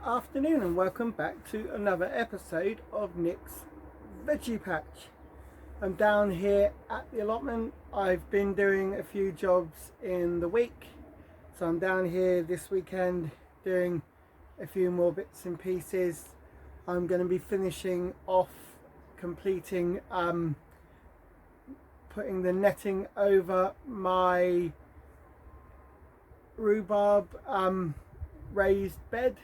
Afternoon and welcome back to another episode of Nick's Veggie Patch. I'm down here at the allotment. I've been doing a few jobs in the week, so I'm down here this weekend doing a few more bits and pieces. I'm going to be finishing off completing putting the netting over my rhubarb raised bed.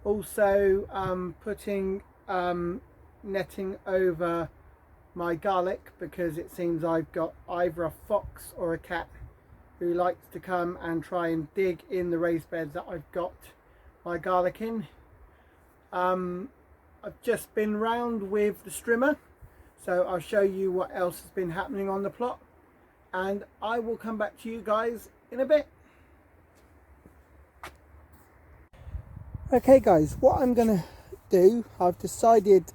Also putting netting over my garlic, because it seems I've got either a fox or a cat who likes to come and try and dig in the raised beds that I've got my garlic in. I've just been round with the strimmer, so I'll show you what else has been happening on the plot, and I will come back to you guys in a bit. Okay guys, what I'm gonna do, I've decided,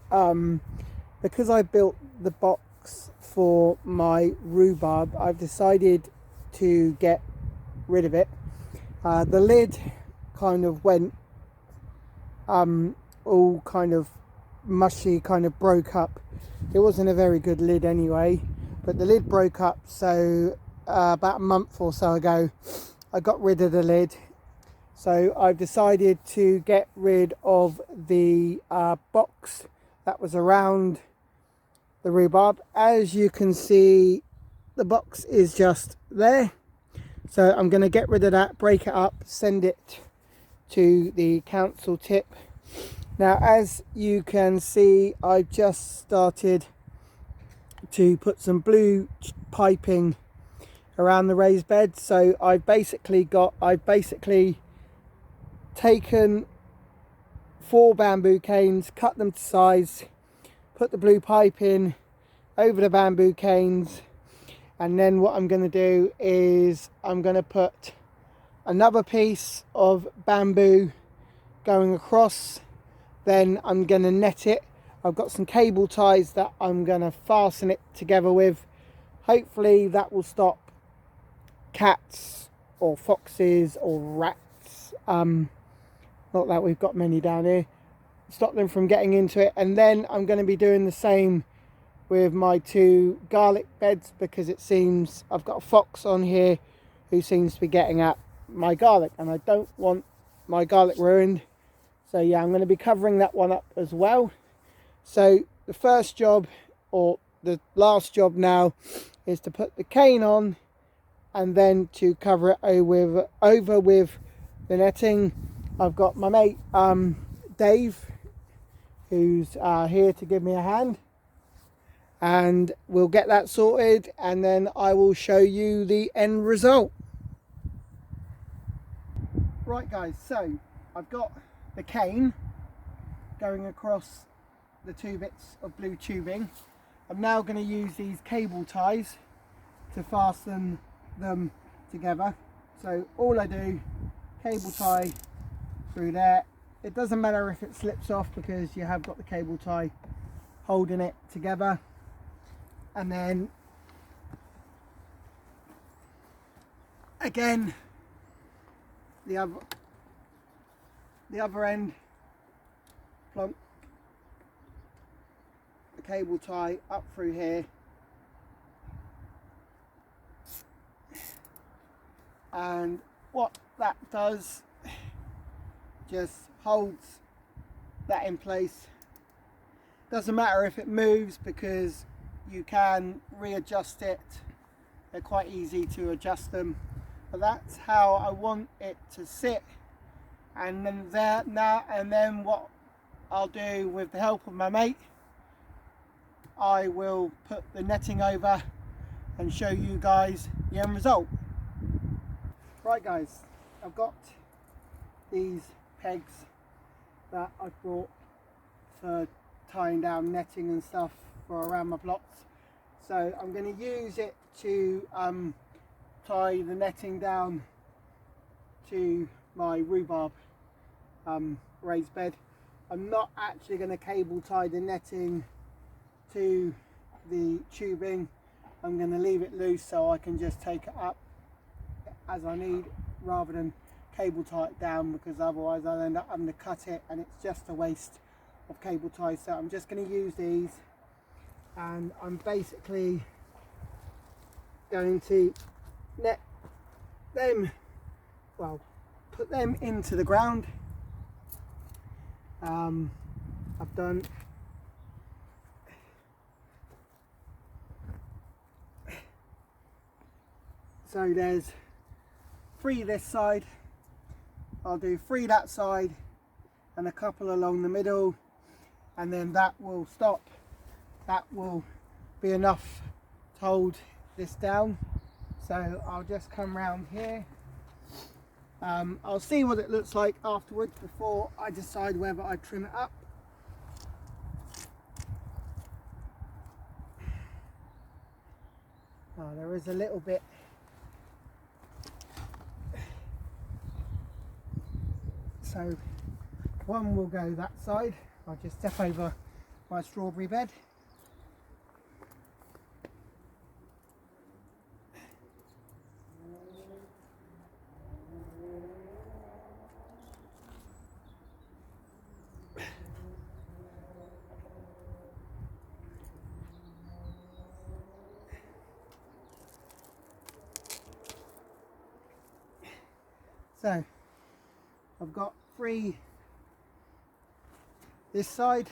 because I built the box for my rhubarb, I've decided to get rid of it. The lid kind of went all kind of mushy, kind of broke up. It wasn't a very good lid anyway, but the lid broke up, so about a month or so ago I got rid of the lid. So I've decided to get rid of the box that was around the rhubarb. As you can see, the box is just there. So I'm going to get rid of that, break it up, send it to the council tip. Now, as you can see, I've just started to put some blue piping around the raised bed. So I've basically taken 4 bamboo canes, cut them to size, put the blue pipe in over the bamboo canes, and then what I'm going to do is I'm going to put another piece of bamboo going across. Then I'm going to net it. I've got some cable ties that I'm going to fasten it together with. Hopefully that will stop cats or foxes or rats, not that we've got many down here, stop them from getting into it. And then I'm going to be doing the same with my 2 garlic beds, because it seems I've got a fox on here who seems to be getting at my garlic, and I don't want my garlic ruined. So yeah, I'm going to be covering that one up as well. So the first job, or the last job now, is to put the cane on and then to cover it over with the netting. I've got my mate Dave, who's here to give me a hand, and we'll get that sorted, and then I will show you the end result. Right guys, so I've got the cane going across the 2 bits of blue tubing. I'm now going to use these cable ties to fasten them together. So all I do, cable tie through there. It doesn't matter if it slips off, because you have got the cable tie holding it together. And then again, the other end, plonk the cable tie up through here, and what that does, just holds that in place. Doesn't matter if it moves, because you can readjust it. They're quite easy to adjust them, but that's how I want it to sit. And then what I'll do, with the help of my mate, I will put the netting over and show you guys the end result. Right guys, I've got these pegs that I bought for tying down netting and stuff for around my plots. So I'm going to use it to tie the netting down to my rhubarb raised bed. I'm not actually going to cable tie the netting to the tubing. I'm going to leave it loose so I can just take it up as I need, rather than cable tie it down, because otherwise I'll end up having to cut it and it's just a waste of cable ties. So I'm just going to use these, and I'm basically going to net them, well, put them into the ground. I've done so there's 3 this side, I'll do 3 that side and a couple along the middle, and then that will stop. That will be enough to hold this down. So I'll just come round here. I'll see what it looks like afterwards before I decide whether I trim it up. Oh, there is a little bit. So one will go that side. I'll just step over my strawberry bed. So I've got 3 this side.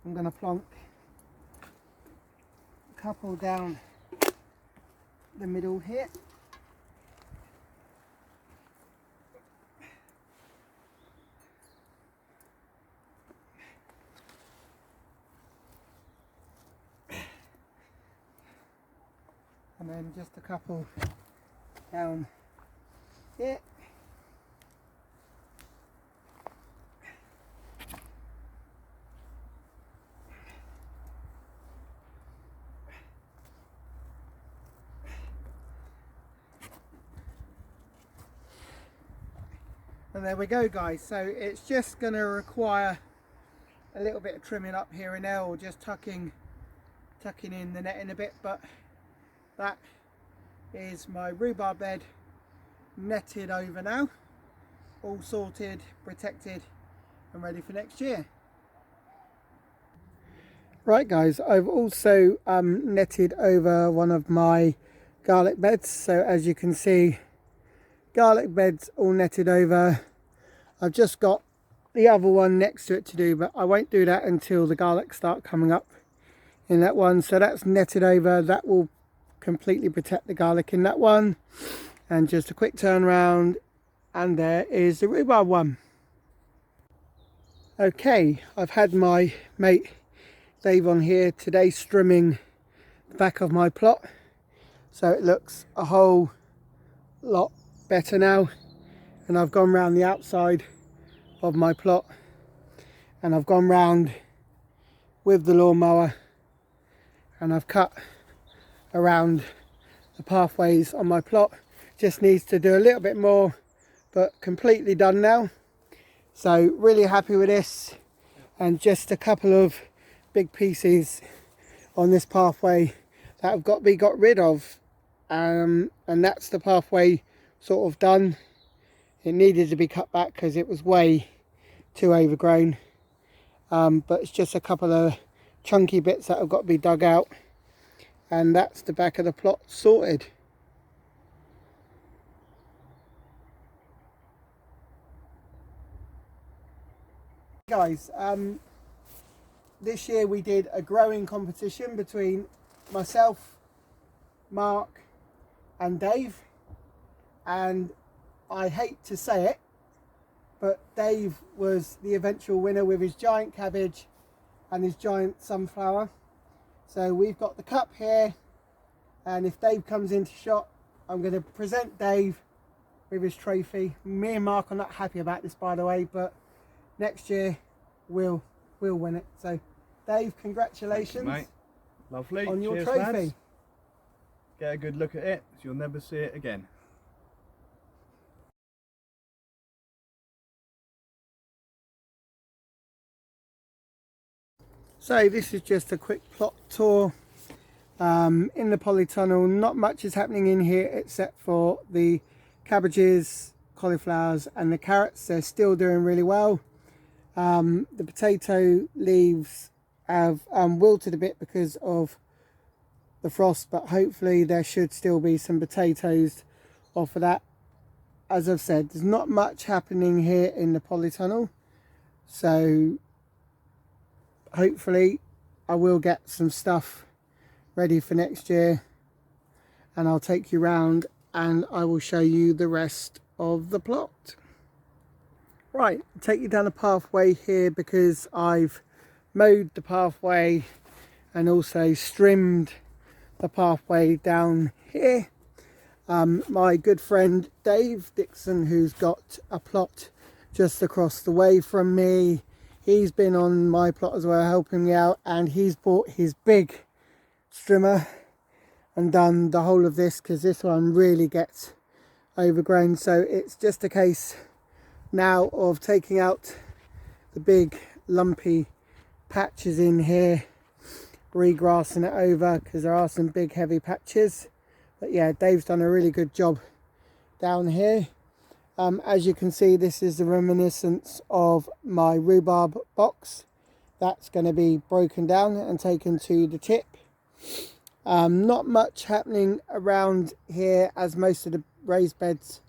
I'm going to plonk a couple down the middle here. And then just a couple down here. And there we go, guys. So it's just going to require a little bit of trimming up here and there, or just tucking in the netting a bit, but that is my rhubarb bed netted over now, all sorted, protected and ready for next year. Right guys, I've also netted over one of my garlic beds. So as you can see, garlic beds all netted over. I've just got the other one next to it to do, but I won't do that until the garlic start coming up in that one. So that's netted over. That will completely protect the garlic in that one. And just a quick turn round, and there is the rhubarb one. Okay, I've had my mate Dave on here today strimming the back of my plot, so it looks a whole lot better now. And I've gone round the outside of my plot, and I've gone round with the lawnmower, and I've cut around the pathways on my plot. Just needs to do a little bit more, but completely done now. So really happy with this, and just a couple of big pieces on this pathway that have got to be got rid of, and that's the pathway sort of done. It needed to be cut back because it was way too overgrown, but it's just a couple of chunky bits that have got to be dug out, and that's the back of the plot sorted. Guys, this year we did a growing competition between myself, Mark and Dave, and I hate to say it, but Dave was the eventual winner with his giant cabbage and his giant sunflower. So we've got the cup here, and if Dave comes into shot, I'm going to present Dave with his trophy. Me and Mark are not happy about this, by the way, but next year we'll win it. So Dave, congratulations. Thank you, mate. Lovely. On your Cheers, trophy. lads. Get a good look at it, so you'll never see it again. So this is just a quick plot tour in the polytunnel. Not much is happening in here except for the cabbages, cauliflowers and the carrots, they're still doing really well. The potato leaves have wilted a bit because of the frost, but hopefully there should still be some potatoes off of that. As I've said, there's not much happening here in the polytunnel, so hopefully I will get some stuff ready for next year, and I'll take you round and I will show you the rest of the plot. Right, I'll take you down a pathway here because I've mowed the pathway and also trimmed the pathway down here. My good friend Dave Dixon, who's got a plot just across the way from me, he's been on my plot as well, helping me out, and he's bought his big trimmer and done the whole of this because this one really gets overgrown. So it's just a case now of taking out the big lumpy patches in here, regrassing it over because there are some big heavy patches. But yeah, Dave's done a really good job down here. As you can see, this is the reminiscence of my rhubarb box. That's going to be broken down and taken to the tip. Not much happening around here as most of the raised beds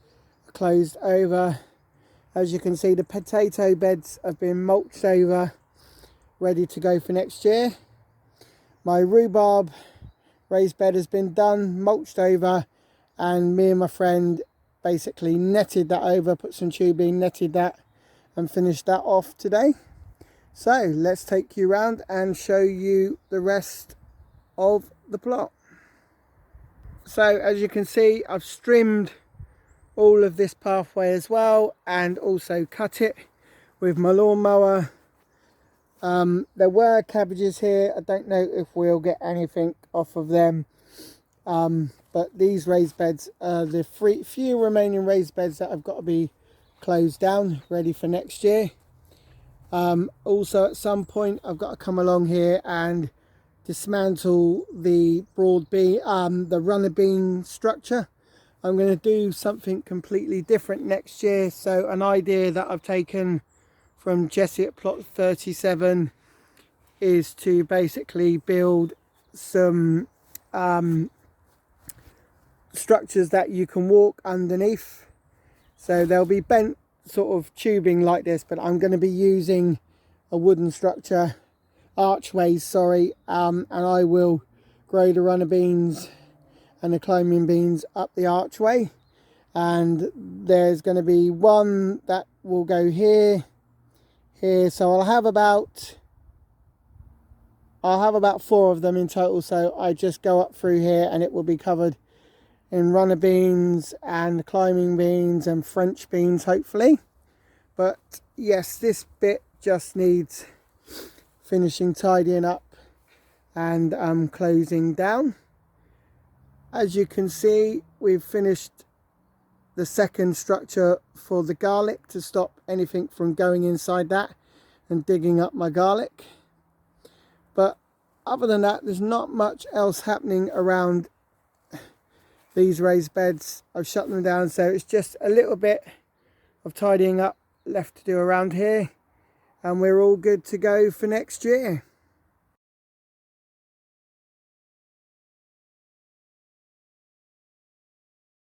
are closed over. As you can see, the potato beds have been mulched over, ready to go for next year. My rhubarb raised bed has been done, mulched over, and me and my friend basically netted that over, put some tubing, netted that and finished that off today. So let's take you around and show you the rest of the plot. So as you can see, I've trimmed all of this pathway as well and also cut it with my lawnmower. There were cabbages here. I don't know if we'll get anything off of them, but these raised beds are the few remaining raised beds that have got to be closed down, ready for next year. Also at some point I've got to come along here and dismantle the broad beam, the runner beam structure. I'm going to do something completely different next year. So an idea that I've taken from Jesse at plot 37 is to basically build some structures that you can walk underneath. So they'll be bent sort of tubing like this, but I'm going to be using a wooden structure, archways, sorry, and I will grow the runner beans and the climbing beans up the archway. And there's going to be one that will go here, so I'll have about 4 of them in total. So I just go up through here and it will be covered in runner beans and climbing beans and French beans, hopefully. But yes, this bit just needs finishing, tidying up and closing down. As you can see, we've finished the second structure for the garlic to stop anything from going inside that and digging up my garlic. But other than that, there's not much else happening around these raised beds. I've shut them down, so it's just a little bit of tidying up left to do around here, and we're all good to go for next year.